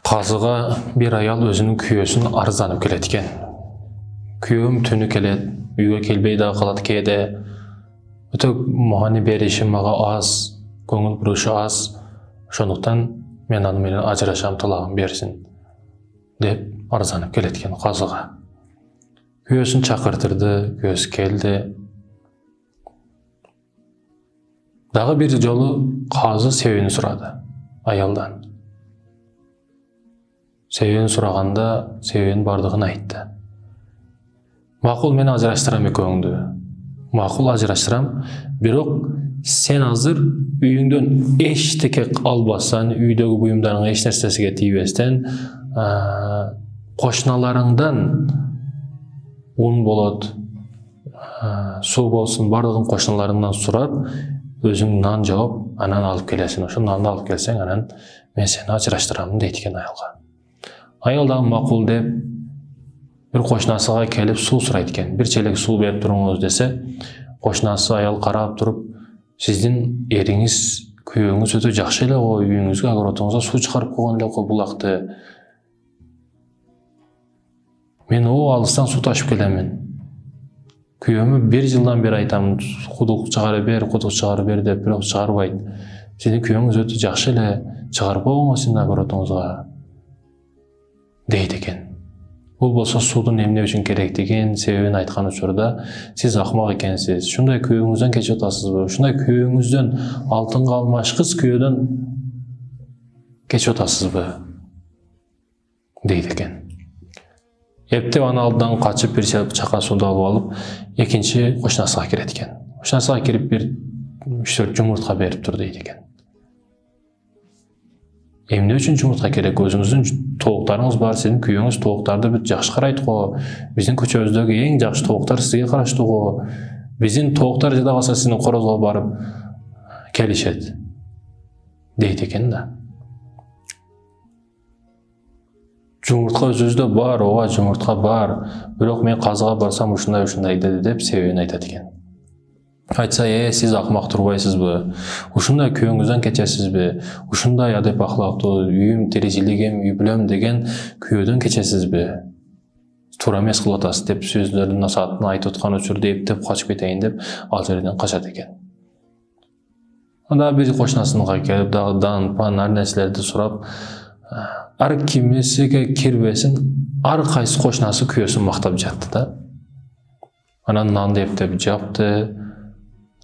Қазыға bir ayal өзінің күйесін арызданып келеткен. Күйеуім түні келет, үйге келбей дағы қалат кейде. Өтік мағаны береші маға аз, көңіл бұрушы аз. Шондықтан мен анымен ажырашам, талағын берсін, деп арызданып келеткен қазыға. Күйесін чақыртырды, күйесі келді. Дағы бір жолы қазы себебін сұрады аялдан. Себебін сұрағанда себебін бардығын айтты. Мақұл, мен ажыраштырам екеуіңді. Мақұл, ажыраштырам. Бирок сен азыр үйіңден ештеке албасан, үйдегі бұйымдарың еш нәрсесіге тиюестен, қошналарыңдан ұн болады, су болсын, бардығын қошналарыңдан сұрап, өзің нан жауып, анан алып келесің. Ошо нанды алып келсең, анан мен сені ажыраштырамын дейткен аялға. Аялдағы мақұл деп, бір қошнасыға келіп су сұрайды екен. Bir çelik су беріп тұрыңыз десе, қошнасы аял қарап тұрып, сіздің еріңіз, күйеуіңіз өте жақсы еле ғой, үйіңізге огородыңызға су шығарып қойған еле ғой бұлақты. Мен о алыстан су ташып келемін. Күйеуіме bir жылдан бері айтамын, құдық шығары бер деп, бірақ шығарбайды. Сіздің күйеуіңіз өте жақсы еле, шығарып қойған сіздің огородыңызға дейді екен. Бұл болса судың емне үшін керектігін себебін айтқан учурда сіз ақмақ екенсіз. Шундай күйеуіңізден кечіп отасыз ба? Шундай күйеуіңізден алтынға алмашқыз күйеуден кечіп отасыз ба? дейді екен. Ептеп ана алдынан қачып бір чақа суды алып алып, екінші қошнасыға кіреді екен. Қошнасыға кіріп бір 3-4 жұмыртқа беріп тұр дейді екен. Емне үшін жұмыртқа керек? Өзіңіздің тоғықтарыңыз бар, сіздің күйеуіңіз тоғықтарды бір жақсы қарайды ғой. Біздің көчеміздегі ең жақсы тоғықтар сізге қарашты ғой. Біздің тоғықтар жада қалса сіздің қорозға барып келішеді дейді екен да. Жұмыртқа өзіңізде бар, оға жұмыртқа бар. Бірақ мен қазыға барсам ушындай деді деп себебін айтады екен. Айтса, сіз ақмақ тұрбайсыз бі? Ушындай күйеуіңізден кечесіз бі? Ушындай адеп ақлақты, үйім терезелегем, үй білем деген күйеуден кечесіз бі? Тура емес қылатасыз деп сөздердің насатын айтып отқан өчірде ептеп қашып кетейін деп ал жерден қашады екен. Анда бір қошнасынға келіп, дағыдан, пан, әр нәрселерді сұрап, әр кимесіге кірбесін, әр қайсы қошнасы күйесін мақтап жатты да. Анан нанды ептеп жапты.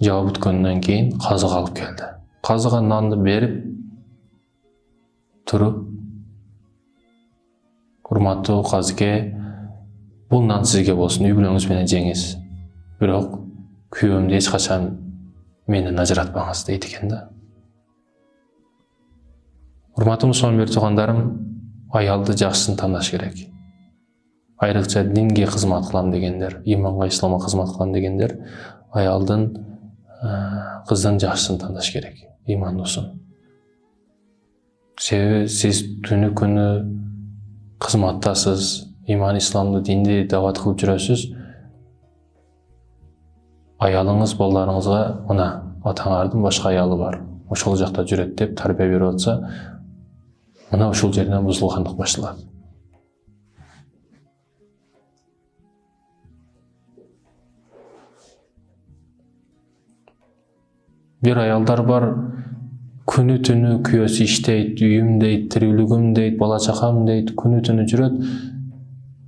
Жауап өткеннен кейін қазыға алып келді. Қазыға нанды беріп, тұрып, құрметті қазыке, бұл нан сізге болсын, үй білеңіз менен жеңіз. Бірақ күйеуімді ешқашан менен ажыратпаңыз дейді екен да. Құрметті мұсылман бер туғандарым, аялды жақсысын таңдаш керек. Айрықша динге қызмат қылам дегендер, иманға, исламға қызмат қылам дегендер, аялдың қыздан жақсысын таңдаш керек, иман olsun. Себебі сіз түні күні қызматтасыз, иман, исламды, динді дават қылып жүресіз. Аялыңыз балаларыңызға, мына атаңардың башқа аялы бар, ошол жақта жүреді деп тәрбие беріп отса, мына ошол жерінен бұзылғандық başlaады. Bir аялдар бар, күні түні күйесі іштейді, үйім дейді, тірілігім дейді, бала чақам дейді, күні түні жүреді,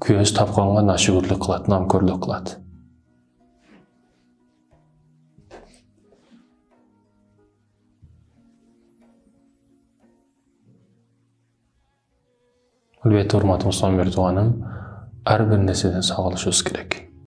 күйесі тапқанға нашүгірлік қылады, намкөрлік қылады. Әлбетте, урматтуу мұсылман бер туғаным, әрбір нәрседен сағалышуымыз керек.